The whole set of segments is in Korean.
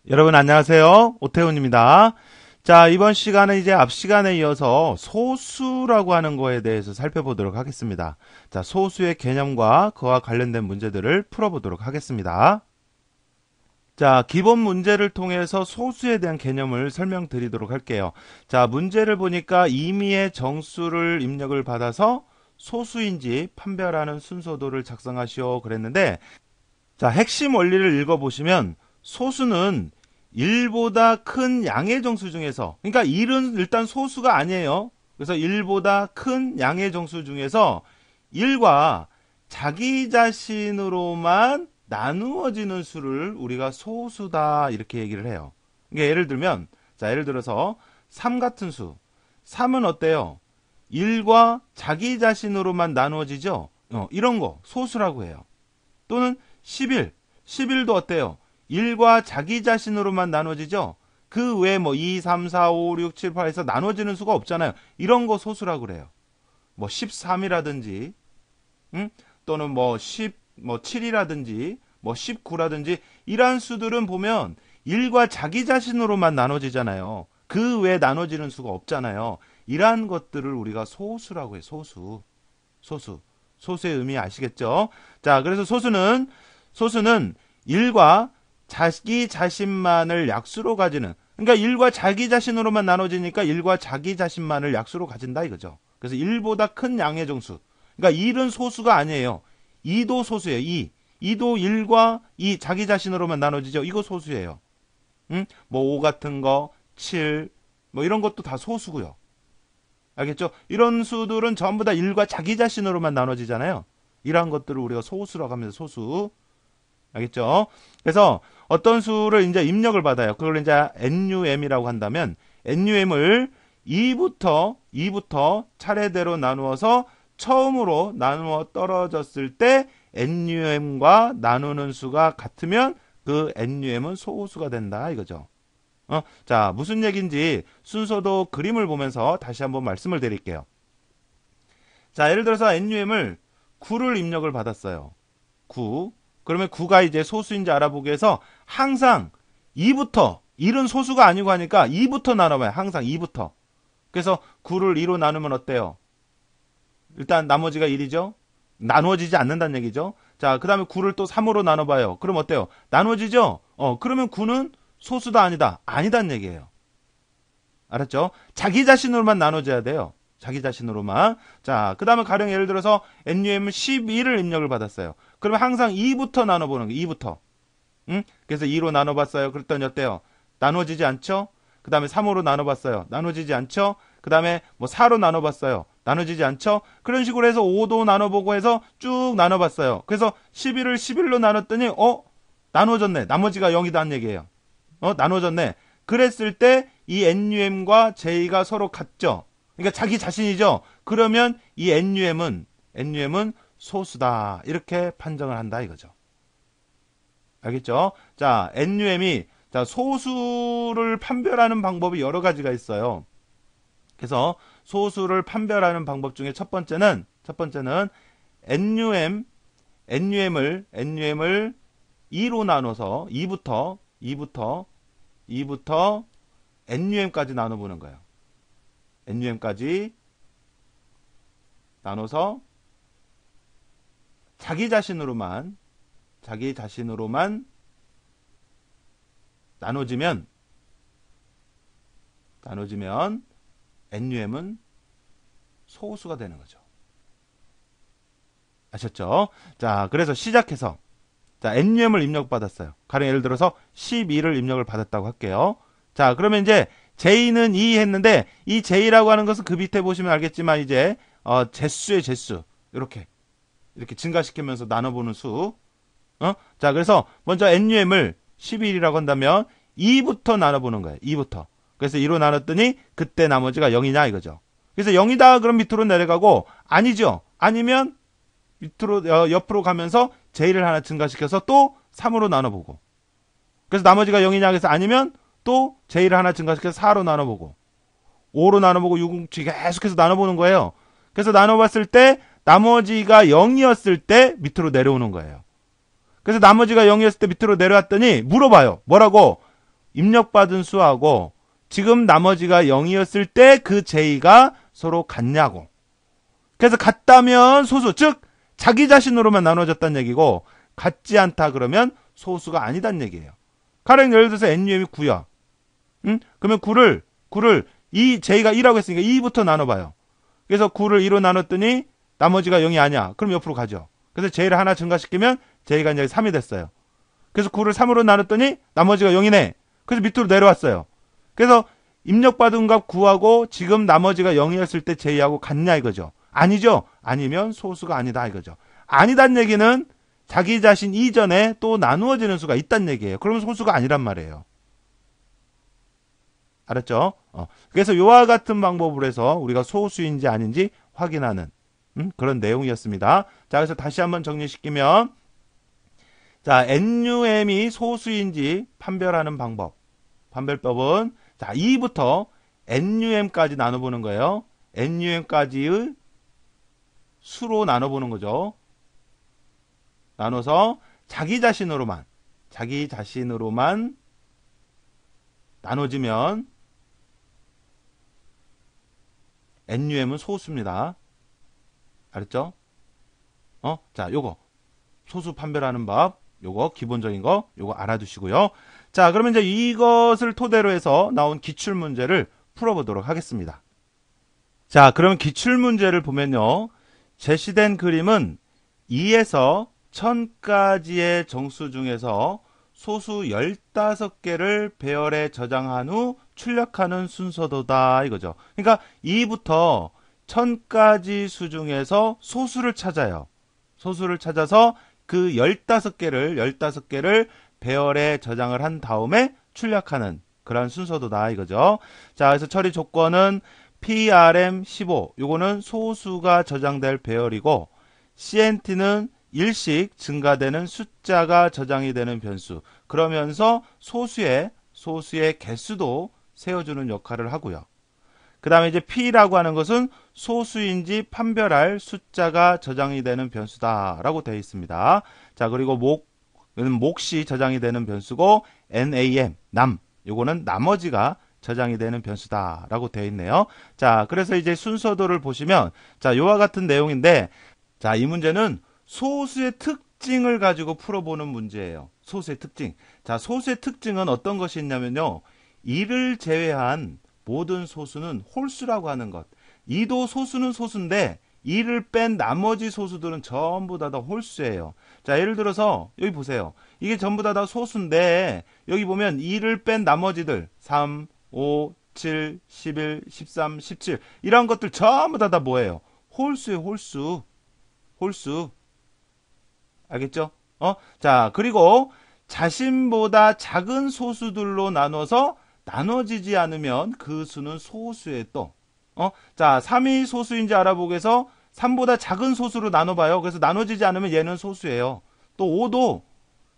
여러분 안녕하세요. 오태훈입니다. 자, 이번 시간은 이제 앞 시간에 이어서 소수라고 하는 거에 대해서 살펴보도록 하겠습니다. 자, 소수의 개념과 그와 관련된 문제들을 풀어보도록 하겠습니다. 자, 기본 문제를 통해서 소수에 대한 개념을 설명드리도록 할게요. 자, 문제를 보니까 임의의 정수를 입력을 받아서 소수인지 판별하는 순서도를 작성하시오 그랬는데, 자, 핵심 원리를 읽어보시면 소수는 1보다 큰 양의 정수 중에서, 그러니까 1은 일단 소수가 아니에요. 그래서 1보다 큰 양의 정수 중에서 1과 자기 자신으로만 나누어지는 수를 우리가 소수다 이렇게 얘기를 해요. 그러니까 예를 들면, 자, 예를 들어서 3 같은 수. 3은 어때요? 1과 자기 자신으로만 나누어지죠? 이런 거 소수라고 해요. 또는 11. 11도 어때요? 1과 자기 자신으로만 나눠지죠? 그 외에 뭐 2, 3, 4, 5, 6, 7, 8에서 나눠지는 수가 없잖아요. 이런 거 소수라고 그래요. 뭐 13이라든지, 또는 뭐 7이라든지, 뭐 19라든지, 이러한 수들은 보면 1과 자기 자신으로만 나눠지잖아요. 그 외에 나눠지는 수가 없잖아요. 이러한 것들을 우리가 소수라고 해요. 소수의 의미 아시겠죠? 자, 그래서 소수는 1과 자기 자신만을 약수로 가지는, 그러니까 1과 자기 자신으로만 나눠지니까 1과 자기 자신만을 약수로 가진다 이거죠. 그래서 1보다 큰 양의 정수. 그러니까 1은 소수가 아니에요. 2도 소수예요. 2도 1과 2 자기 자신으로만 나눠지죠. 이거 소수예요. 뭐 5 같은 거, 7, 뭐 이런 것도 다 소수고요. 알겠죠? 이런 수들은 전부 다 1과 자기 자신으로만 나눠지잖아요. 이러한 것들을 우리가 소수라고 하면서 소수. 알겠죠? 그래서 어떤 수를 이제 입력을 받아요. 그걸 이제 NUM이라고 한다면 NUM을 2부터 차례대로 나누어서 처음으로 나누어 떨어졌을 때 NUM과 나누는 수가 같으면 그 NUM은 소수가 된다 이거죠. 자, 무슨 얘기인지 순서도 그림을 보면서 다시 한번 말씀을 드릴게요. 자, 예를 들어서 NUM을 9를 입력을 받았어요. 9. 그러면 9가 이제 소수인지 알아보기 위해서 항상 2부터, 1은 소수가 아니고 하니까 2부터 나눠봐요. 항상 2부터. 그래서 9를 2로 나누면 어때요? 일단 나머지가 1이죠? 나누어지지 않는다는 얘기죠? 자, 그 다음에 9를 또 3으로 나눠봐요. 그럼 어때요? 나누어지죠? 그러면 9는 소수다 아니다? 아니다는 얘기예요. 알았죠? 자기 자신으로만 나눠져야 돼요. 자기 자신으로만. 자, 그 다음에 가령 예를 들어서 NUM 12를 입력을 받았어요. 그러면 항상 2부터 나눠보는 거예요. 2부터. 그래서 2로 나눠봤어요. 그랬더니 어때요? 나눠지지 않죠? 그 다음에 3으로 나눠봤어요. 나눠지지 않죠? 그 다음에 뭐 4로 나눠봤어요. 나눠지지 않죠? 그런 식으로 해서 5도 나눠보고 해서 쭉 나눠봤어요. 그래서 11을 11로 나눴더니 나눠졌네. 나머지가 0이다는 얘기예요. 나눠졌네. 그랬을 때 이 NUM과 J가 서로 같죠? 그러니까 자기 자신이죠. 그러면 이 NUM은 소수다. 이렇게 판정을 한다 이거죠. 알겠죠? 자, NUM이 소수를 판별하는 방법이 여러 가지가 있어요. 그래서 소수를 판별하는 방법 중에 첫 번째는 NUM을 2로 나눠서 2부터 NUM까지 나눠보는 거예요. NUM까지 나눠서 자기 자신으로만 나눠지면 NUM은 소수가 되는 거죠. 아셨죠? 자, 그래서 시작해서 자, NUM을 입력받았어요. 가령 예를 들어서 12를 입력을 받았다고 할게요. 자, 그러면 이제 J는 2 했는데 이 J라고 하는 것은 그 밑에 보시면 알겠지만 이제 제수의 제수 이렇게 증가시키면서 나눠보는 수. 자, 그래서 먼저 NUM을 11이라고 한다면 2부터 나눠보는 거예요. 2부터. 그래서 2로 나눴더니 그때 나머지가 0이냐 이거죠. 그래서 0이다 그럼 밑으로 내려가고 아니죠. 아니면 밑으로 옆으로 가면서 J를 하나 증가시켜서 또 3으로 나눠보고. 그래서 나머지가 0이냐 그래서 아니면 또 J를 하나 증가시켜서 4로 나눠보고 5로 나눠보고 6, 계속해서 나눠보는 거예요. 그래서 나눠봤을 때 나머지가 0이었을 때 밑으로 내려오는 거예요. 그래서 나머지가 0이었을 때 밑으로 내려왔더니 물어봐요. 뭐라고? 입력받은 수하고 지금 나머지가 0이었을 때 그 J가 서로 같냐고. 그래서 같다면 소수, 즉 자기 자신으로만 나눠졌다는 얘기고 같지 않다 그러면 소수가 아니다는 얘기예요. 가령 예를 들어서 NUM이 9야. 그러면 9를 이 J가 2라고 했으니까 2부터 나눠봐요. 그래서 9를 2로 나눴더니 나머지가 0이 아니야. 그럼 옆으로 가죠. 그래서 J를 하나 증가시키면 J가 이제 3이 됐어요. 그래서 9를 3으로 나눴더니 나머지가 0이네. 그래서 밑으로 내려왔어요. 그래서 입력받은 값 9하고 지금 나머지가 0이었을 때 J하고 같냐 이거죠. 아니죠. 아니면 소수가 아니다 이거죠. 아니다는 얘기는 자기 자신 이전에 또 나누어지는 수가 있다는 얘기예요. 그러면 소수가 아니란 말이에요. 알았죠? 그래서 이와 같은 방법으로 해서 우리가 소수인지 아닌지 확인하는 그런 내용이었습니다. 자, 그래서 다시 한번 정리시키면 자, NUM이 소수인지 판별하는 방법. 판별법은 자, 2부터 NUM까지 나눠보는 거예요. NUM까지의 수로 나눠보는 거죠. 나눠서 자기 자신으로만 나눠지면 NUM은 소수입니다. 알았죠? 자, 요거 소수 판별하는 법, 요거 기본적인 거 요거 알아두시고요. 자, 그러면 이제 이것을 토대로 해서 나온 기출 문제를 풀어보도록 하겠습니다. 자, 그러면 기출 문제를 보면요. 제시된 그림은 2에서 1000까지의 정수 중에서 소수 15개를 배열에 저장한 후 출력하는 순서도다 이거죠. 그러니까 2부터 1000까지 수 중에서 소수를 찾아요. 소수를 찾아서 그 15개를 배열에 저장을 한 다음에 출력하는 그런 순서도다 이거죠. 자, 그래서 처리 조건은 PRM15 요거는 소수가 저장될 배열이고 CNT는 일씩 증가되는 숫자가 저장이 되는 변수. 그러면서 소수의 개수도 세워주는 역할을 하고요. 그 다음에 이제 P라고 하는 것은 소수인지 판별할 숫자가 저장이 되는 변수다라고 되어 있습니다. 자, 그리고 몫이 저장이 되는 변수고 NAM, 요거는 나머지가 저장이 되는 변수다라고 되어 있네요. 자, 그래서 이제 순서도를 보시면 자, 요와 같은 내용인데 자, 이 문제는 소수의 특징을 가지고 풀어보는 문제예요. 소수의 특징. 자, 소수의 특징은 어떤 것이 있냐면요. 2를 제외한 모든 소수는 홀수라고 하는 것. 2도 소수는 소수인데 2를 뺀 나머지 소수들은 전부 다 홀수예요. 자, 예를 들어서 여기 보세요. 이게 전부 다 소수인데 여기 보면 2를 뺀 나머지들 3, 5, 7, 11, 13, 17 이런 것들 전부 다 뭐예요? 홀수예요. 홀수. 알겠죠? 자, 그리고 자신보다 작은 소수들로 나눠서 나눠지지 않으면 그 수는 소수에 또. 자, 3이 소수인지 알아보기 위해서 3보다 작은 소수로 나눠봐요. 그래서 나눠지지 않으면 얘는 소수예요. 또 5도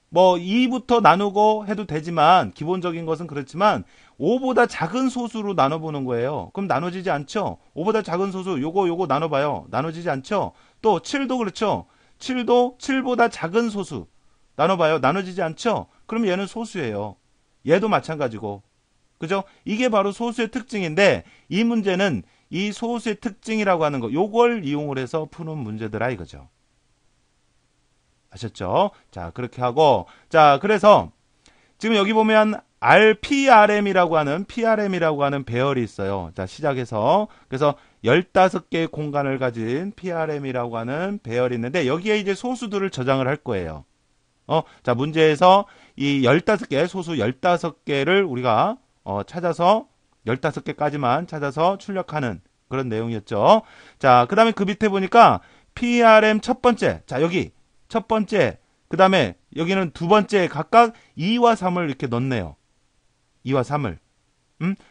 뭐 2부터 나누고 해도 되지만 기본적인 것은 그렇지만 5보다 작은 소수로 나눠보는 거예요. 그럼 나눠지지 않죠? 5보다 작은 소수 요거 나눠봐요. 나눠지지 않죠? 또 7도 그렇죠? 7도 7보다 작은 소수 나눠봐요. 나눠지지 않죠? 그럼 얘는 소수예요. 얘도 마찬가지고. 그죠? 이게 바로 소수의 특징인데 이 문제는 이 소수의 특징이라고 하는 거 요걸 이용을 해서 푸는 문제더라 이거죠. 아셨죠? 자, 그렇게 하고 자, 그래서 지금 여기 보면 PRM이라고 하는 배열이 있어요. 자, 시작해서 그래서 15개의 공간을 가진 PRM이라고 하는 배열이 있는데 여기에 이제 소수들을 저장을 할 거예요. 자, 문제에서 이 15개 소수 15개를 우리가 찾아서 15개까지만 찾아서 출력하는 그런 내용이었죠. 자, 그 다음에 그 밑에 보니까 PRM 첫 번째, 자, 여기 첫 번째, 그 다음에 여기는 두 번째 각각 2와 3을 이렇게 넣네요. 2와 3을.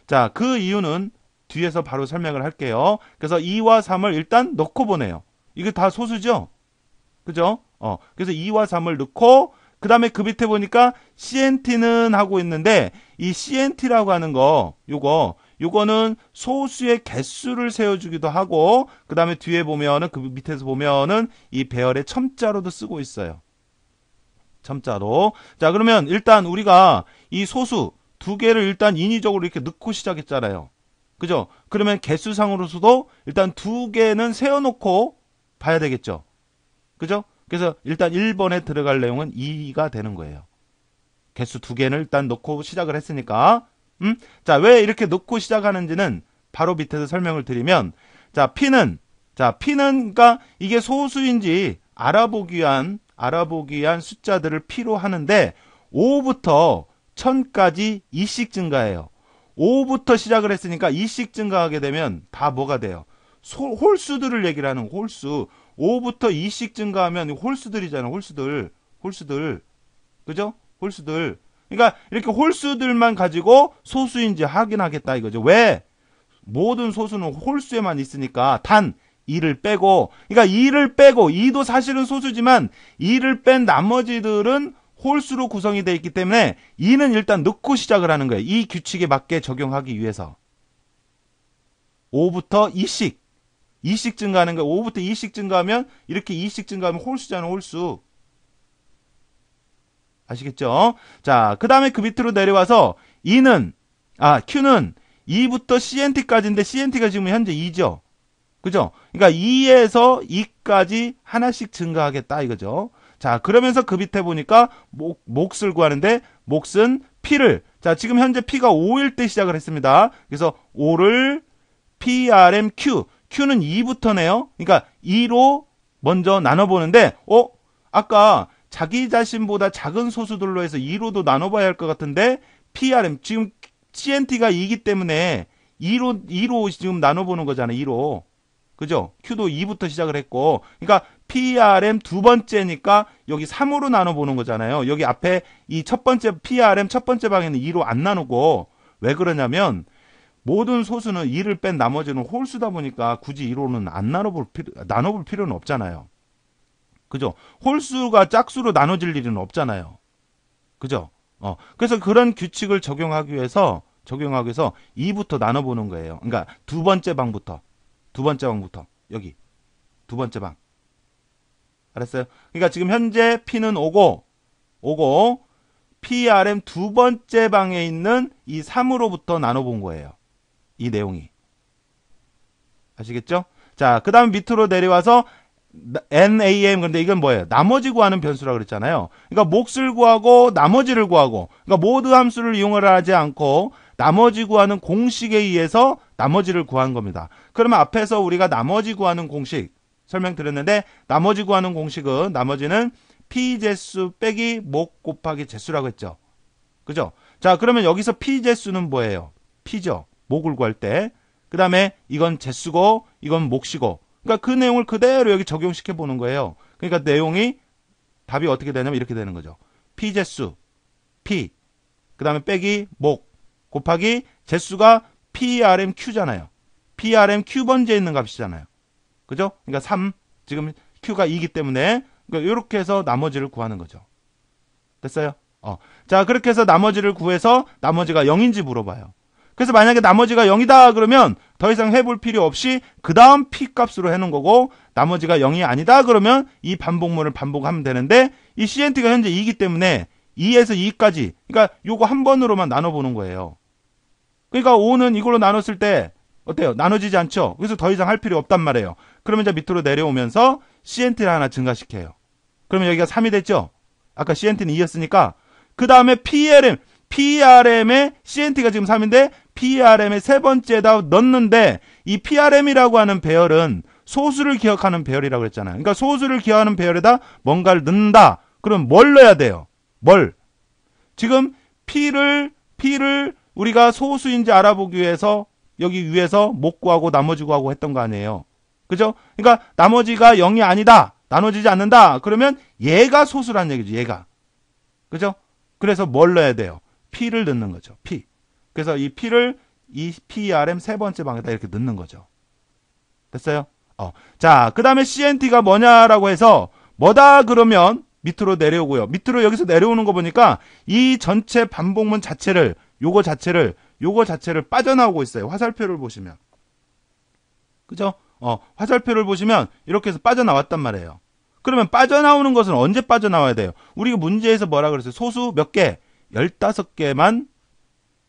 자, 그 이유는 뒤에서 바로 설명을 할게요. 그래서 2와 3을 일단 넣고 보내요. 이게 다 소수죠? 그죠? 그래서 2와 3을 넣고 그 다음에 그 밑에 보니까 CNT는 하고 있는데 이 CNT라고 하는 거 요거는 소수의 개수를 세워주기도 하고 그 다음에 뒤에 보면은 그 밑에서 보면은 이 배열의 첨자로도 쓰고 있어요. 첨자로. 자, 그러면 일단 우리가 이 소수 두 개를 일단 인위적으로 이렇게 넣고 시작했잖아요. 그죠? 그러면 개수상으로서도 일단 두 개는 세워놓고 봐야 되겠죠. 그죠? 그래서 일단 1번에 들어갈 내용은 2가 되는 거예요. 개수 두 개는 일단 넣고 시작을 했으니까. 자, 왜 이렇게 넣고 시작하는지는 바로 밑에서 설명을 드리면, 자, P는 그러니까 이게 소수인지 알아보기 위한 숫자들을 P로 하는데, 5부터 1000까지 2씩 증가해요. 5부터 시작을 했으니까 2씩 증가하게 되면 다 뭐가 돼요? 홀수들을 얘기를 하는 홀수. 5부터 2씩 증가하면 홀수들이잖아요. 홀수들. 그죠? 홀수들. 그러니까 이렇게 홀수들만 가지고 소수인지 확인하겠다 이거죠. 왜? 모든 소수는 홀수에만 있으니까 단 2를 빼고, 그러니까 2를 빼고, 2도 사실은 소수지만 2를 뺀 나머지들은 홀수로 구성이 되어 있기 때문에 2는 일단 넣고 시작을 하는 거예요. 이 규칙에 맞게 적용하기 위해서. 5부터 2씩 증가하는 거예요. 5부터 2씩 증가하면 이렇게 2씩 증가하면 홀수잖아, 홀수. 아시겠죠? 자, 그 다음에 그 밑으로 내려와서 Q는 2부터 CNT까지인데 CNT가 지금 현재 2죠. 그죠? 그러니까 2에서 2까지 하나씩 증가하겠다 이거죠. 자, 그러면서 그 밑에 보니까 몫을 구하는데 몫은 P를, 자, 지금 현재 P가 5일 때 시작을 했습니다. 그래서 5를 PRMQ, Q는 2부터네요. 그러니까 2로 먼저 나눠보는데, 아까 자기 자신보다 작은 소수들로 해서 2로도 나눠봐야 할 것 같은데, PRM, 지금 CNT가 2이기 때문에 2로 지금 나눠보는 거잖아요. 2로. 그죠? Q도 2부터 시작을 했고, 그러니까 PRM 두 번째니까 여기 3으로 나눠보는 거잖아요. 여기 앞에 이 첫 번째 PRM 첫 번째 방에는 2로 안 나누고, 왜 그러냐면 모든 소수는 2를 뺀 나머지는 홀수다 보니까 굳이 2로는 안 나눠볼 필요는 없잖아요. 그죠? 홀수가 짝수로 나눠질 일은 없잖아요. 그죠? 그래서 그런 규칙을 적용하기 위해서 2부터 나눠보는 거예요. 그러니까 두 번째 방부터 여기 두 번째 방. 알았어요? 그러니까 지금 현재 P는 5고 PRM 두 번째 방에 있는 이 3으로부터 나눠본 거예요. 이 내용이. 아시겠죠? 자, 그 다음 밑으로 내려와서 NAM, 근데 이건 뭐예요? 나머지 구하는 변수라고 그랬잖아요. 그러니까 몫을 구하고 나머지를 구하고, 그러니까 모드 함수를 이용을 하지 않고 나머지 구하는 공식에 의해서 나머지를 구한 겁니다. 그러면 앞에서 우리가 나머지 구하는 공식 설명드렸는데, 나머지 구하는 공식은, 나머지는 P재수 빼기 몫 곱하기 재수라고 했죠. 그죠? 자, 그러면 여기서 P재수는 뭐예요? P죠. 몫을 구할 때. 그 다음에 이건 재수고 이건 몫이고, 그러니까 그 내용을 그대로 여기 적용시켜 보는 거예요. 그러니까 내용이, 답이 어떻게 되냐면 이렇게 되는 거죠. P재수 P, 그 다음에 빼기 몫 곱하기 재수가 PRMQ잖아요. PRMQ 번째에 있는 값이잖아요. 그죠? 그러니까 3, 지금 Q가 2이기 때문에, 그러니까 이렇게 해서 나머지를 구하는 거죠. 됐어요? 자, 그렇게 해서 나머지를 구해서 나머지가 0인지 물어봐요. 그래서 만약에 나머지가 0이다 그러면 더 이상 해볼 필요 없이 그 다음 P 값으로 해놓은 거고, 나머지가 0이 아니다 그러면 이 반복문을 반복하면 되는데, 이 CNT가 현재 2이기 때문에 2에서 2까지, 그러니까 요거 한 번으로만 나눠보는 거예요. 그러니까 5는 이걸로 나눴을 때 어때요? 나눠지지 않죠? 그래서 더 이상 할 필요 없단 말이에요. 그러면 이제 밑으로 내려오면서 CNT를 하나 증가시켜요. 그러면 여기가 3이 됐죠? 아까 CNT는 2였으니까. 그 다음에 PRM에 CNT가 지금 3인데 PRM의 세 번째에다 넣는데, 이 PRM이라고 하는 배열은 소수를 기억하는 배열이라고 했잖아요. 그러니까 소수를 기억하는 배열에다 뭔가를 넣는다. 그럼 뭘 넣어야 돼요? 지금 P를 우리가 소수인지 알아보기 위해서 여기 위에서 몫 구하고 나머지 구하고 했던 거 아니에요. 그죠? 그러니까 나머지가 0이 아니다. 나눠지지 않는다. 그러면 얘가 소수란 얘기죠. 얘가. 그죠? 그래서 뭘 넣어야 돼요? P를 넣는 거죠. P. 그래서 이 P를 이 PRM 세 번째 방에다 이렇게 넣는 거죠. 됐어요? 자, 그 다음에 CNT가 뭐냐라고 해서, 뭐다 그러면 밑으로 내려오고요. 밑으로 여기서 내려오는 거 보니까 이 전체 반복문 자체를, 요거 자체를 빠져나오고 있어요. 화살표를 보시면. 그죠? 화살표를 보시면 이렇게 해서 빠져나왔단 말이에요. 그러면 빠져나오는 것은 언제 빠져나와야 돼요? 우리가 문제에서 뭐라 그랬어요? 소수 몇 개? 15개만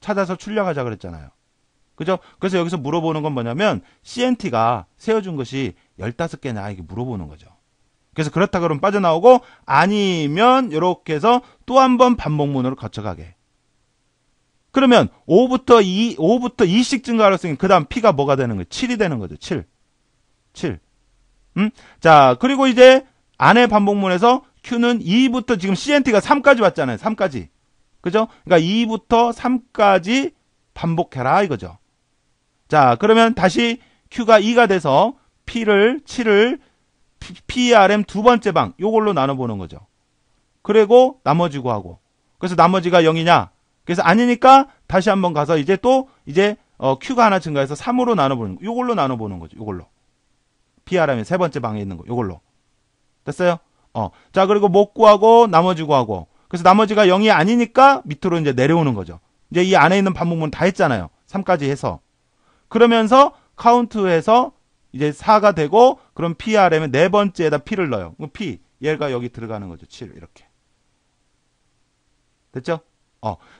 찾아서 출력하자 그랬잖아요. 그죠? 그래서 여기서 물어보는 건 뭐냐면 CNT가 세워준 것이 15개냐 이게 물어보는 거죠. 그래서 그렇다 그러면 빠져나오고 아니면 이렇게 해서 또 한 번 반복문으로 거쳐가게. 그러면 5부터 2씩 증가하였으니 그 다음 P가 뭐가 되는 거예요? 7이 되는 거죠. 7. 자, 그리고 이제 안에 반복문에서 Q는 2부터 지금 CNT가 3까지 왔잖아요. 3까지. 그죠? 그러니까 2부터 3까지 반복해라 이거죠. 자, 그러면 다시 Q가 2가 돼서 P를 7을 PRM 두 번째 방 요걸로 나눠보는 거죠. 그리고 나머지 구하고. 그래서 나머지가 0이냐? 그래서 아니니까 다시 한번 가서 이제 또 Q가 하나 증가해서 3으로 나눠보는 거. 요걸로 나눠보는 거죠. 요걸로. PRM의 세 번째 방에 있는 거. 요걸로. 됐어요? 자, 그리고 못 구하고 나머지 구하고. 그래서 나머지가 0이 아니니까 밑으로 이제 내려오는 거죠. 이제 이 안에 있는 반복문 다 했잖아요. 3까지 해서. 그러면서 카운트해서 이제 4가 되고 그럼 PRM의 네 번째에다 P를 넣어요. 그럼 P 얘가 여기 들어가는 거죠. 7 이렇게. 됐죠?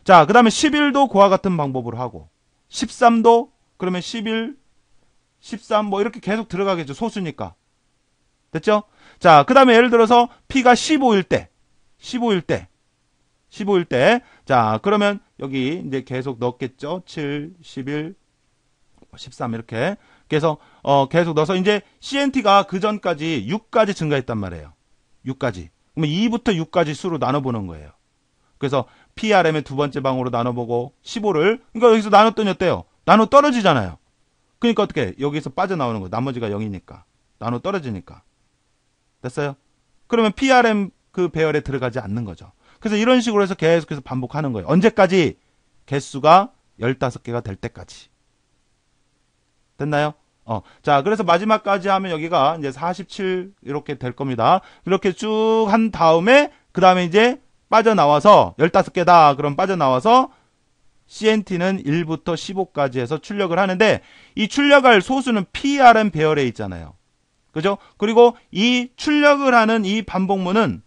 자, 그다음에 11도 그와 같은 방법으로 하고 13도 그러면 11, 13 뭐 이렇게 계속 들어가겠죠. 소수니까. 됐죠? 자, 그다음에 예를 들어서 P가 15일 때 자, 그러면 여기 이제 계속 넣겠죠. 7, 11, 13 이렇게. 그래서 계속 넣어서 이제 CNT가 그 전까지 6까지 증가했단 말이에요. 6까지. 그러면 2부터 6까지 수로 나눠보는 거예요. 그래서 PRM의 두 번째 방으로 나눠보고 15를 그러니까 여기서 나눴더니 어때요? 나눠 떨어지잖아요. 그러니까 어떻게 여기서 빠져나오는 거예요. 나머지가 0이니까. 나눠 떨어지니까. 됐어요? 그러면 PRM 그 배열에 들어가지 않는 거죠. 그래서 이런 식으로 해서 계속해서 반복하는 거예요. 언제까지? 개수가 15개가 될 때까지. 됐나요? 자, 그래서 마지막까지 하면 여기가 이제 47 이렇게 될 겁니다. 이렇게 쭉 한 다음에 그 다음에 이제 빠져나와서 15개다. 그럼 빠져나와서 CNT는 1부터 15까지 해서 출력을 하는데 이 출력할 소수는 PRM 배열에 있잖아요. 그죠? 그리고 이 출력을 하는 이 반복문은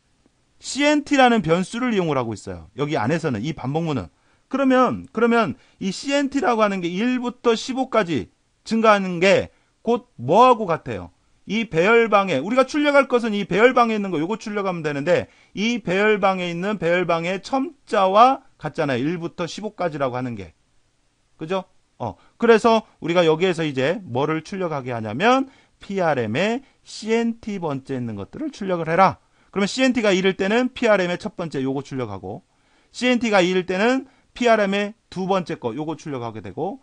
CNT라는 변수를 이용을 하고 있어요. 여기 안에서는 이 반복문은. 그러면 이 CNT라고 하는 게 1부터 15까지 증가하는 게 곧 뭐하고 같아요? 이 배열방에 우리가 출력할 것은 이 배열방에 있는 거 요거 출력하면 되는데 이 배열방에 있는 배열방의 첨자와 같잖아요. 1부터 15까지라고 하는 게. 그죠? 그래서 우리가 여기에서 이제 뭐를 출력하게 하냐면 PRM의 CNT 번째 있는 것들을 출력을 해라. 그러면 CNT가 1일 때는 PRM의 첫 번째 요거 출력하고 CNT가 2일 때는 PRM의 두 번째 거 요거 출력하게 되고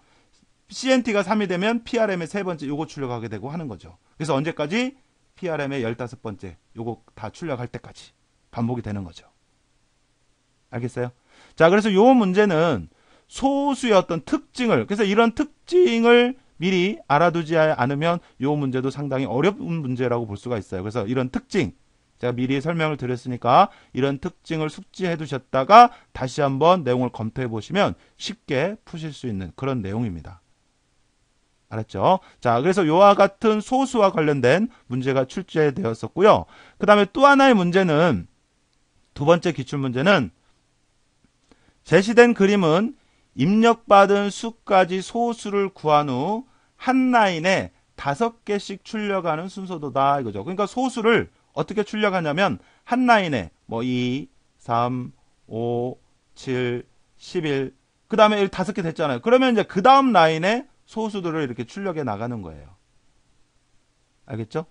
CNT가 3이 되면 PRM의 세 번째 요거 출력하게 되고 하는 거죠. 그래서 언제까지? PRM의 15번째 요거 다 출력할 때까지 반복이 되는 거죠. 알겠어요? 자, 그래서 요 문제는 소수의 어떤 특징을 그래서 이런 특징을 미리 알아두지 않으면 요 문제도 상당히 어려운 문제라고 볼 수가 있어요. 그래서 이런 특징 제가 미리 설명을 드렸으니까 이런 특징을 숙지해 두셨다가 다시 한번 내용을 검토해 보시면 쉽게 푸실 수 있는 그런 내용입니다. 알았죠? 자, 그래서 요와 같은 소수와 관련된 문제가 출제되었었고요. 그 다음에 또 하나의 문제는 두 번째 기출문제는 제시된 그림은 입력받은 수까지 소수를 구한 후 한 라인에 5개씩 출력하는 순서도다 이거죠. 그러니까 소수를 어떻게 출력하냐면 한 라인에 뭐 2, 3, 5, 7, 11 그 다음에 5개 됐잖아요. 그러면 이제 그 다음 라인에 소수들을 이렇게 출력해 나가는 거예요. 알겠죠?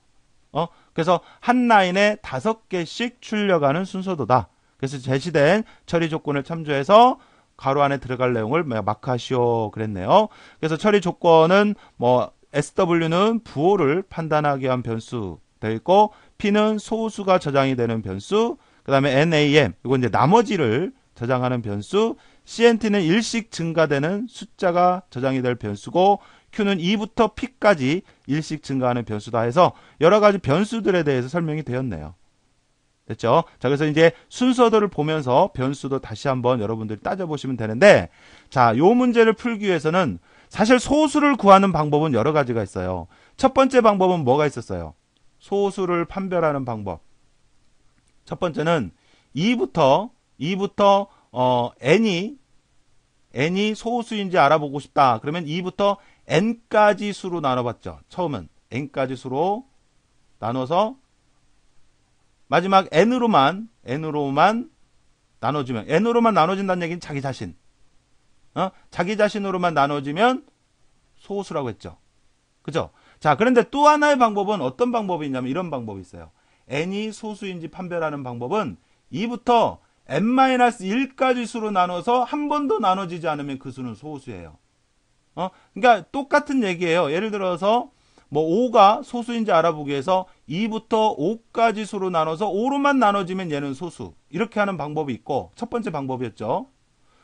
그래서 한 라인에 5개씩 출력하는 순서도다. 그래서 제시된 처리 조건을 참조해서 가로 안에 들어갈 내용을 마크하시오 그랬네요. 그래서 처리 조건은 뭐 SW는 부호를 판단하기 위한 변수 되어 있고 P는 소수가 저장이 되는 변수, 그 다음에 NAM 이건 이제 나머지를 저장하는 변수, CNT는 일씩 증가되는 숫자가 저장이 될 변수고 Q는 2부터 P까지 일씩 증가하는 변수다 해서 여러 가지 변수들에 대해서 설명이 되었네요. 됐죠? 자, 그래서 이제 순서들을 보면서 변수도 다시 한번 여러분들이 따져보시면 되는데, 자, 요 문제를 풀기 위해서는 사실 소수를 구하는 방법은 여러 가지가 있어요. 첫 번째 방법은 뭐가 있었어요? 소수를 판별하는 방법. 첫 번째는 2부터 n이 n이 소수인지 알아보고 싶다. 그러면 2부터 n까지 수로 나눠봤죠. 처음은 n까지 수로 나눠서 마지막 n으로만 나눠주면, n으로만 나눠진다는 얘기는 자기 자신. 자기 자신으로만 나눠지면 소수라고 했죠. 그죠? 자, 그런데 또 하나의 방법은 어떤 방법이 있냐면 이런 방법이 있어요. n이 소수인지 판별하는 방법은 2부터 n-1까지 수로 나눠서 한 번도 나눠지지 않으면 그 수는 소수예요. 그러니까 똑같은 얘기예요. 예를 들어서 뭐 5가 소수인지 알아보기 위해서 2부터 5까지 수로 나눠서 5로만 나눠지면 얘는 소수. 이렇게 하는 방법이 있고, 첫 번째 방법이었죠.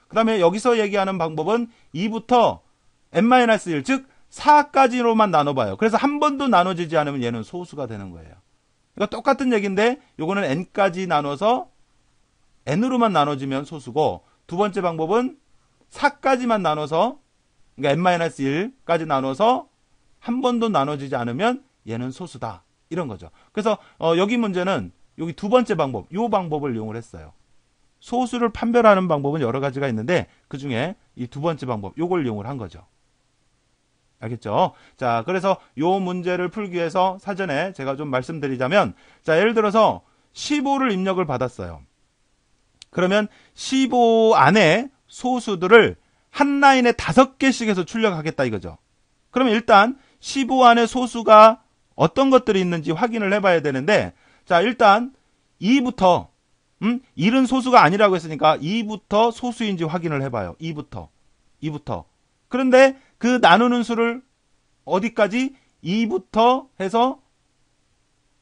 그 다음에 여기서 얘기하는 방법은 2부터 n-1, 즉 4까지로만 나눠봐요. 그래서 한 번도 나눠지지 않으면 얘는 소수가 되는 거예요. 그러니까 똑같은 얘기인데 요거는 n까지 나눠서 n으로만 나눠지면 소수고, 두 번째 방법은 4까지만 나눠서, 그러니까 n-1까지 나눠서 한 번도 나눠지지 않으면 얘는 소수다. 이런 거죠. 그래서 여기 문제는 여기 두 번째 방법, 이 방법을 이용을 했어요. 소수를 판별하는 방법은 여러 가지가 있는데 그 중에 이 두 번째 방법, 요걸 이용을 한 거죠. 알겠죠? 자, 그래서 요 문제를 풀기 위해서 사전에 제가 좀 말씀드리자면, 자, 예를 들어서 15를 입력을 받았어요. 그러면 15 안에 소수들을 한 라인에 5개씩 해서 출력하겠다 이거죠. 그러면 일단 15 안에 소수가 어떤 것들이 있는지 확인을 해봐야 되는데, 자, 일단 2부터 1은 소수가 아니라고 했으니까 2부터 소수인지 확인을 해봐요. 2부터. 그런데 그 나누는 수를 어디까지? 2부터 해서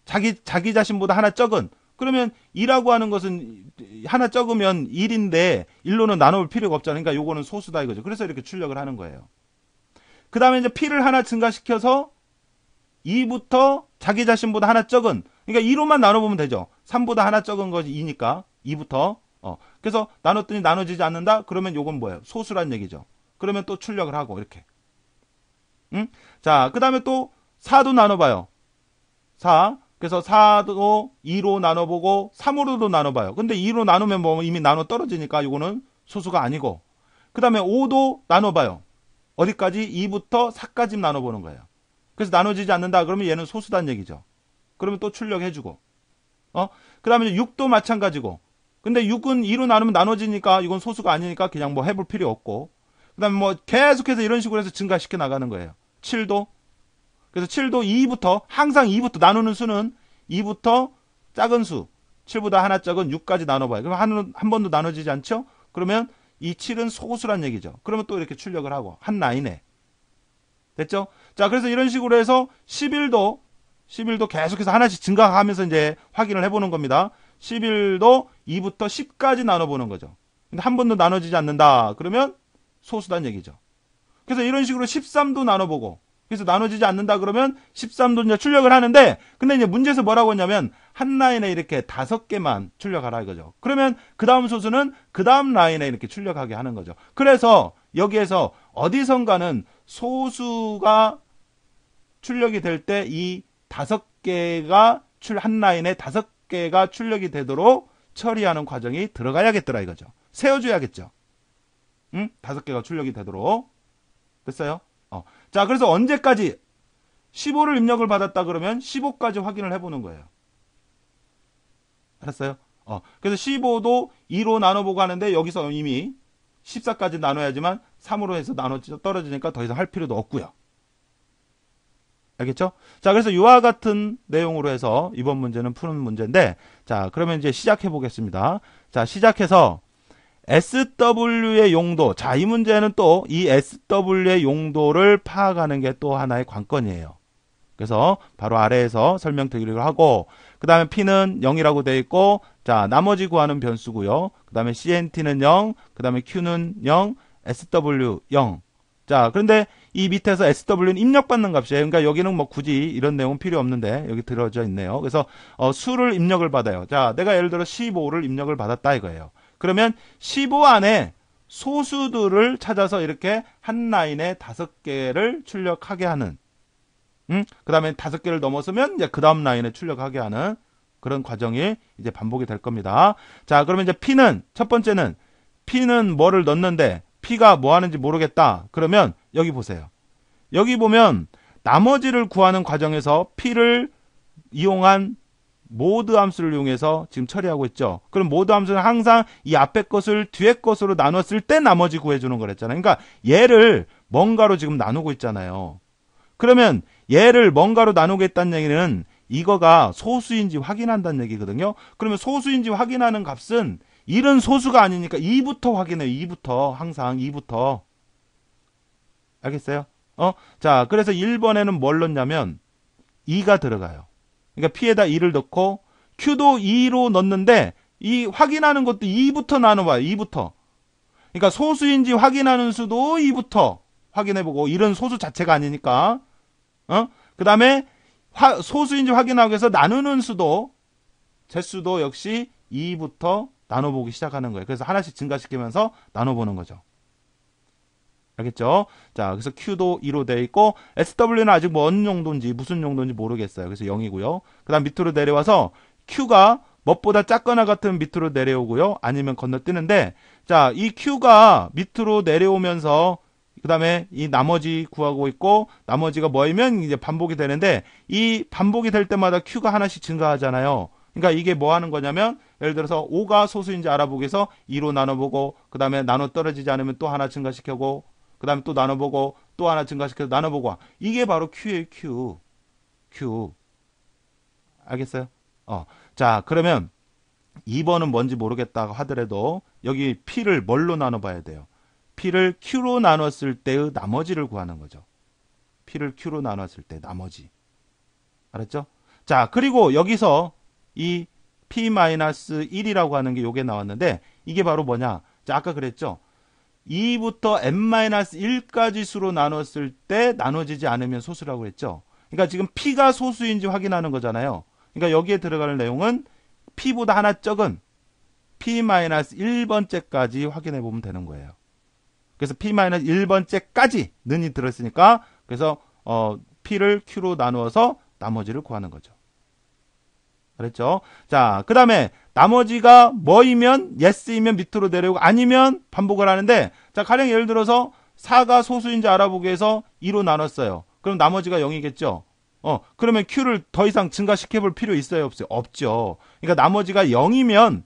자기 자신보다 하나 적은, 그러면 2라고 하는 것은 하나 적으면 1인데 1로는 나눠볼 필요가 없잖아요. 그러니까 요거는 소수다 이거죠. 그래서 이렇게 출력을 하는 거예요. 그 다음에 이제 p를 하나 증가시켜서 2부터 자기 자신보다 하나 적은, 그러니까 2로만 나눠보면 되죠. 3보다 하나 적은 것이 2니까 2부터. 그래서 나눴더니 나눠지지 않는다? 그러면 요건 뭐예요? 소수란 얘기죠. 그러면 또 출력을 하고 이렇게. 자, 그 다음에 또 4도 나눠봐요. 4. 그래서 4도 2로 나눠보고 3으로도 나눠봐요. 근데 2로 나누면 뭐 이미 나눠 떨어지니까 요거는 소수가 아니고. 그 다음에 5도 나눠봐요. 어디까지? 2부터 4까지 나눠보는 거예요. 그래서 나눠지지 않는다 그러면 얘는 소수단 얘기죠. 그러면 또 출력해주고. 그 다음에 6도 마찬가지고. 근데 6은 2로 나누면 나눠지니까 이건 소수가 아니니까 그냥 뭐 해볼 필요 없고. 그 다음에 뭐 계속해서 이런 식으로 해서 증가시켜 나가는 거예요. 7도. 그래서 7도 2부터, 항상 2부터 나누는 수는 2부터 작은 수, 7보다 하나 적은 6까지 나눠봐요. 그럼 한 번도 나눠지지 않죠? 그러면 이 7은 소수란 얘기죠. 그러면 또 이렇게 출력을 하고, 한 라인에. 됐죠? 자, 그래서 이런 식으로 해서 11도 계속해서 하나씩 증가하면서 이제 확인을 해보는 겁니다. 11도 2부터 10까지 나눠보는 거죠. 근데 한 번도 나눠지지 않는다. 그러면 소수단 얘기죠. 그래서 이런 식으로 13도 나눠보고, 그래서 나눠지지 않는다 그러면 13도 이제 출력을 하는데, 근데 이제 문제에서 뭐라고 했냐면 한 라인에 이렇게 5개만 출력하라 이거죠. 그러면 그 다음 소수는 그 다음 라인에 이렇게 출력하게 하는 거죠. 그래서 여기에서 어디선가는 소수가 출력이 될 때 이 5개가 한 라인에 5개가 출력이 되도록 처리하는 과정이 들어가야겠더라 이거죠. 세워줘야겠죠. 5개가 출력이 되도록. 됐어요? 자, 그래서 언제까지 15를 입력을 받았다 그러면 15까지 확인을 해보는 거예요. 알았어요? 그래서 15도 2로 나눠보고 하는데 여기서 이미 14까지 나눠야지만 3으로 해서 떨어지니까 더 이상 할 필요도 없고요. 알겠죠? 자, 그래서 이와 같은 내용으로 해서 이번 문제는 푸는 문제인데, 자, 그러면 이제 시작해 보겠습니다. 자, 시작해서 SW의 용도. 자, 이 문제는 또 이 SW의 용도를 파악하는 게 또 하나의 관건이에요. 그래서 바로 아래에서 설명드리기로 하고, 그 다음에 P는 0이라고 되어 있고, 자, 나머지 구하는 변수고요. 그 다음에 CNT는 0, 그 다음에 Q는 0, SW 0. 자, 그런데 이 밑에서 SW는 입력받는 값이에요. 그러니까 여기는 뭐 굳이 이런 내용은 필요 없는데 여기 들어져 있네요. 그래서 수를 입력을 받아요. 자, 내가 예를 들어 15를 입력을 받았다 이거예요. 그러면 15 안에 소수들을 찾아서 이렇게 한 라인에 5개를 출력하게 하는, 그 다음에 5개를 넘어서면 이제 그 다음 라인에 출력하게 하는 그런 과정이 이제 반복이 될 겁니다. 자, 그러면 이제 P는, 첫 번째는 P는 뭐를 넣는데, P가 뭐 하는지 모르겠다. 그러면 여기 보세요. 여기 보면 나머지를 구하는 과정에서 P를 이용한 모드 함수를 이용해서 지금 처리하고 있죠. 그럼 모드 함수는 항상 이 앞에 것을 뒤에 것으로 나눴을 때 나머지 구해주는 거랬잖아요. 그러니까 얘를 뭔가로 지금 나누고 있잖아요. 그러면 얘를 뭔가로 나누겠다는 얘기는 이거가 소수인지 확인한다는 얘기거든요. 그러면 소수인지 확인하는 값은 1은 소수가 아니니까 2부터 확인해요. 2부터. 항상 2부터. 알겠어요? 자, 그래서 1번에는 뭘 넣냐면 2가 들어가요. 그러니까 P에다 2를 넣고 Q도 2로 넣는데 이 확인하는 것도 2부터 나눠봐요. 2부터. 그러니까 소수인지 확인하는 수도 2부터 확인해보고 1은 소수 자체가 아니니까. 그 다음에 소수인지 확인하기 위해서 나누는 수도 제수도 역시 2부터 나눠보기 시작하는 거예요. 그래서 하나씩 증가시키면서 나눠보는 거죠. 알겠죠? 자, 그래서 Q도 2로 되어 있고 SW는 아직 뭐 어느 용도인지 무슨 용도인지 모르겠어요. 그래서 0이고요. 그 다음 밑으로 내려와서 Q가 무엇보다 작거나 같으면 밑으로 내려오고요. 아니면 건너뛰는데 자, 이 Q가 밑으로 내려오면서 그 다음에 이 나머지 구하고 있고 나머지가 뭐이면 이제 반복이 되는데 이 반복이 될 때마다 Q가 하나씩 증가하잖아요. 그러니까 이게 뭐 하는 거냐면 예를 들어서 5가 소수인지 알아보기 위해서 2로 나눠보고 그 다음에 나눠 떨어지지 않으면 또 하나 증가시켜고 그 다음에 또 나눠보고 또 하나 증가시켜서 나눠보고 이게 바로 Q예요. Q. 알겠어요? 자, 그러면 2번은 뭔지 모르겠다고 하더라도 여기 P를 뭘로 나눠봐야 돼요? P를 Q로 나눴을 때의 나머지를 구하는 거죠. P를 Q로 나눴을 때 나머지. 알았죠? 자, 그리고 여기서 이 P-1이라고 하는 게 요게 나왔는데 이게 바로 뭐냐? 자, 아까 그랬죠? 2부터 n-1까지 수로 나눴을 때 나눠지지 않으면 소수라고 했죠. 그러니까 지금 P가 소수인지 확인하는 거잖아요. 그러니까 여기에 들어갈 내용은 P보다 하나 적은 P-1번째까지 확인해 보면 되는 거예요. 그래서 P-1번째까지 는이 들어있으니까 그래서 P를 Q로 나누어서 나머지를 구하는 거죠. 그랬죠? 자, 그 다음에 나머지가 뭐이면 yes이면 밑으로 내려오고 아니면 반복을 하는데 자, 가령 예를 들어서 4가 소수인지 알아보기 위해서 2로 나눴어요. 그럼 나머지가 0이겠죠? 그러면 Q를 더 이상 증가시켜 볼 필요 있어요? 없어요? 없죠. 그러니까 나머지가 0이면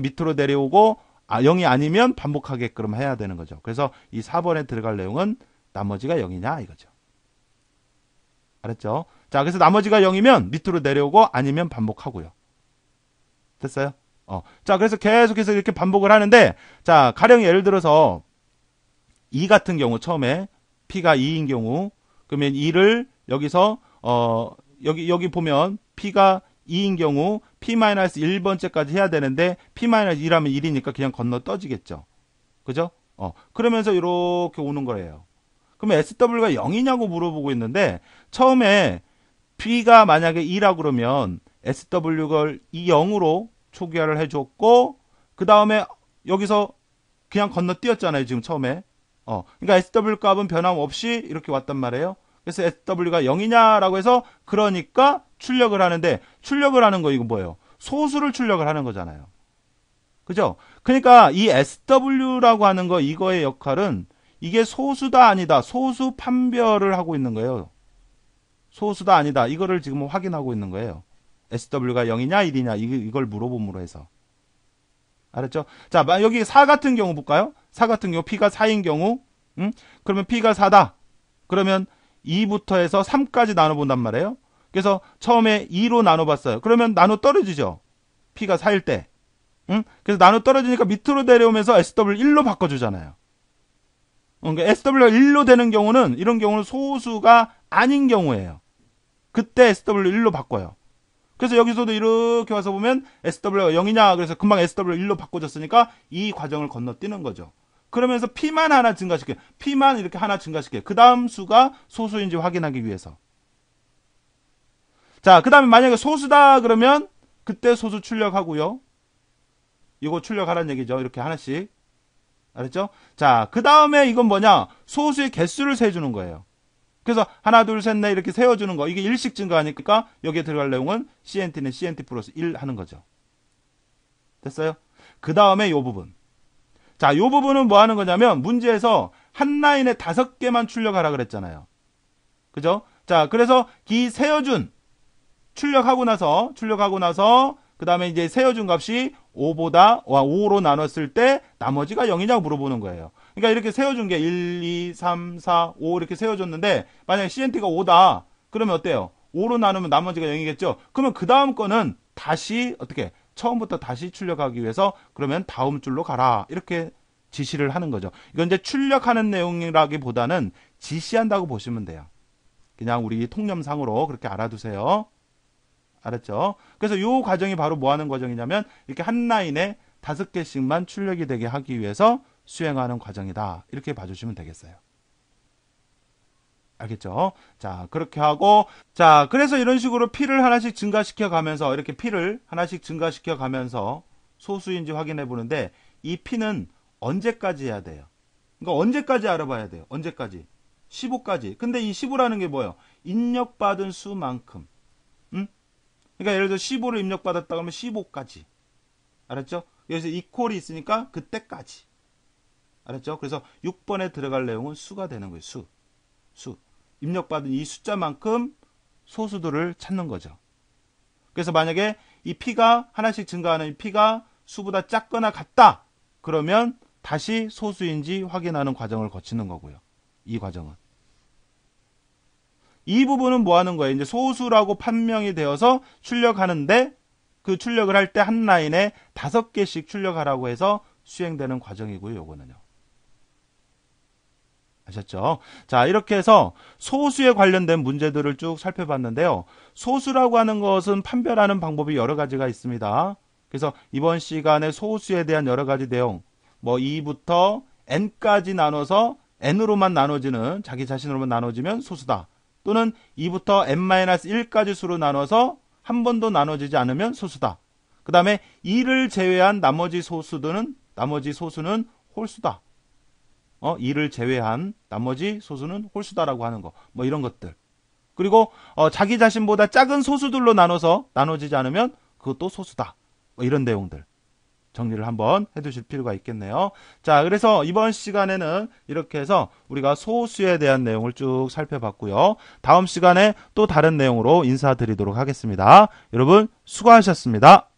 밑으로 내려오고 0이 아니면 반복하게끔 해야 되는 거죠. 그래서 이 4번에 들어갈 내용은 나머지가 0이냐 이거죠. 알았죠? 자, 그래서 나머지가 0이면 밑으로 내려오고 아니면 반복하고요. 됐어요? 자, 그래서 계속해서 이렇게 반복을 하는데 자, 가령 예를 들어서 2 같은 경우 처음에 P가 2인 경우 그러면 2를 여기서 여기 보면 P가 2인 경우 P-1번째까지 해야 되는데 P-1하면 1이니까 그냥 건너 떠지겠죠. 그죠? 그러면서 이렇게 오는 거예요. 그러면 SW가 0이냐고 물어보고 있는데 처음에 P가 만약에 2라고 그러면 SW를 0으로 초기화를 해줬고 그 다음에 여기서 그냥 건너뛰었잖아요. 지금 처음에. 그러니까 SW 값은 변함없이 이렇게 왔단 말이에요. 그래서 SW가 0이냐라고 해서 그러니까 출력을 하는데 출력을 하는 거 이거 뭐예요? 소수를 출력을 하는 거잖아요. 그죠? 그러니까 이 SW라고 하는 거 이거의 역할은 이게 소수다 아니다. 소수 판별을 하고 있는 거예요. 소수다 아니다. 이거를 지금 확인하고 있는 거예요. SW가 0이냐 1이냐 이걸 물어봄으로 해서. 알았죠? 자, 여기 4 같은 경우 볼까요? 4 같은 경우 P가 4인 경우 그러면 P가 4다. 그러면 2부터 해서 3까지 나눠본단 말이에요. 그래서 처음에 2로 나눠봤어요. 그러면 나눠 떨어지죠. P가 4일 때. 그래서 나눠 떨어지니까 밑으로 내려오면서 SW 1로 바꿔주잖아요. 그러니까 SW가 1로 되는 경우는 이런 경우는 소수가 아닌 경우예요. 그때 SW를 1로 바꿔요. 그래서 여기서도 이렇게 와서 보면 SW가 0이냐 그래서 금방 SW를 1로 바꿔줬으니까 이 과정을 건너뛰는 거죠. 그러면서 P만 하나 증가시켜요. P만 이렇게 하나 증가시켜요. 그 다음 수가 소수인지 확인하기 위해서. 자, 그 다음에 만약에 소수다 그러면 그때 소수 출력하고요. 이거 출력하라는 얘기죠. 이렇게 하나씩. 알았죠? 자, 그 다음에 이건 뭐냐? 소수의 개수를 세주는 거예요. 그래서 하나, 둘, 셋, 넷 이렇게 세워주는 거. 이게 1씩 증가하니까 여기에 들어갈 내용은 CNT는 CNT 플러스 1 하는 거죠. 됐어요? 그 다음에 이 부분. 자, 요 부분은 뭐 하는 거냐면 문제에서 한 라인에 5개만 출력하라 그랬잖아요. 그죠? 자, 그래서 이 세어준 출력하고 나서 그 다음에 이제 세어준 값이 5로 나눴을 때 나머지가 0이냐고 물어보는 거예요. 그러니까 이렇게 세어준 게 1, 2, 3, 4, 5 이렇게 세어줬는데 만약에 CNT가 5다. 그러면 어때요? 5로 나누면 나머지가 0이겠죠? 그러면 그 다음 거는 다시 어떻게 처음부터 다시 출력하기 위해서 그러면 다음 줄로 가라. 이렇게 지시를 하는 거죠. 이건 이제 출력하는 내용이라기보다는 지시한다고 보시면 돼요. 그냥 우리 통념상으로 그렇게 알아두세요. 알았죠? 그래서 이 과정이 바로 뭐 하는 과정이냐면 이렇게 한 라인에 5개씩만 출력이 되게 하기 위해서 수행하는 과정이다. 이렇게 봐주시면 되겠어요. 알겠죠? 자, 그렇게 하고, 자, 그래서 이런 식으로 P를 하나씩 증가시켜 가면서, 이렇게 P를 하나씩 증가시켜 가면서 소수인지 확인해 보는데, 이 P는 언제까지 해야 돼요? 그러니까 언제까지 알아봐야 돼요? 언제까지? 15까지. 근데 이 15라는 게 뭐예요? 입력받은 수만큼. 그러니까 예를 들어 15를 입력받았다 그러면 15까지. 알았죠? 여기서 이퀄이 있으니까 그때까지. 알았죠? 그래서 6번에 들어갈 내용은 수가 되는 거예요. 수. 입력받은 이 숫자만큼 소수들을 찾는 거죠. 그래서 만약에 이 P가 하나씩 증가하는 이 P가 수보다 작거나 같다. 그러면 다시 소수인지 확인하는 과정을 거치는 거고요. 이 과정은. 이 부분은 뭐 하는 거예요? 이제 소수라고 판명이 되어서 출력하는데 그 출력을 할 때 한 라인에 5개씩 출력하라고 해서 수행되는 과정이고요. 요거는요. 아셨죠? 자, 이렇게 해서 소수에 관련된 문제들을 쭉 살펴봤는데요. 소수라고 하는 것은 판별하는 방법이 여러 가지가 있습니다. 그래서 이번 시간에 소수에 대한 여러 가지 내용, 뭐 2부터 n까지 나눠서 n으로만 나눠지는, 자기 자신으로만 나눠지면 소수다. 또는 2부터 n-1까지 수로 나눠서 한 번도 나눠지지 않으면 소수다. 그 다음에 2를 제외한 나머지 소수는 홀수다. 2를 제외한 나머지 소수는 홀수다라고 하는 거. 뭐 이런 것들. 그리고 자기 자신보다 작은 소수들로 나눠서 나눠지지 않으면 그것도 소수다. 뭐 이런 내용들. 정리를 한번 해두실 필요가 있겠네요. 자, 그래서 이번 시간에는 이렇게 해서 우리가 소수에 대한 내용을 쭉 살펴봤고요. 다음 시간에 또 다른 내용으로 인사드리도록 하겠습니다. 여러분 수고하셨습니다.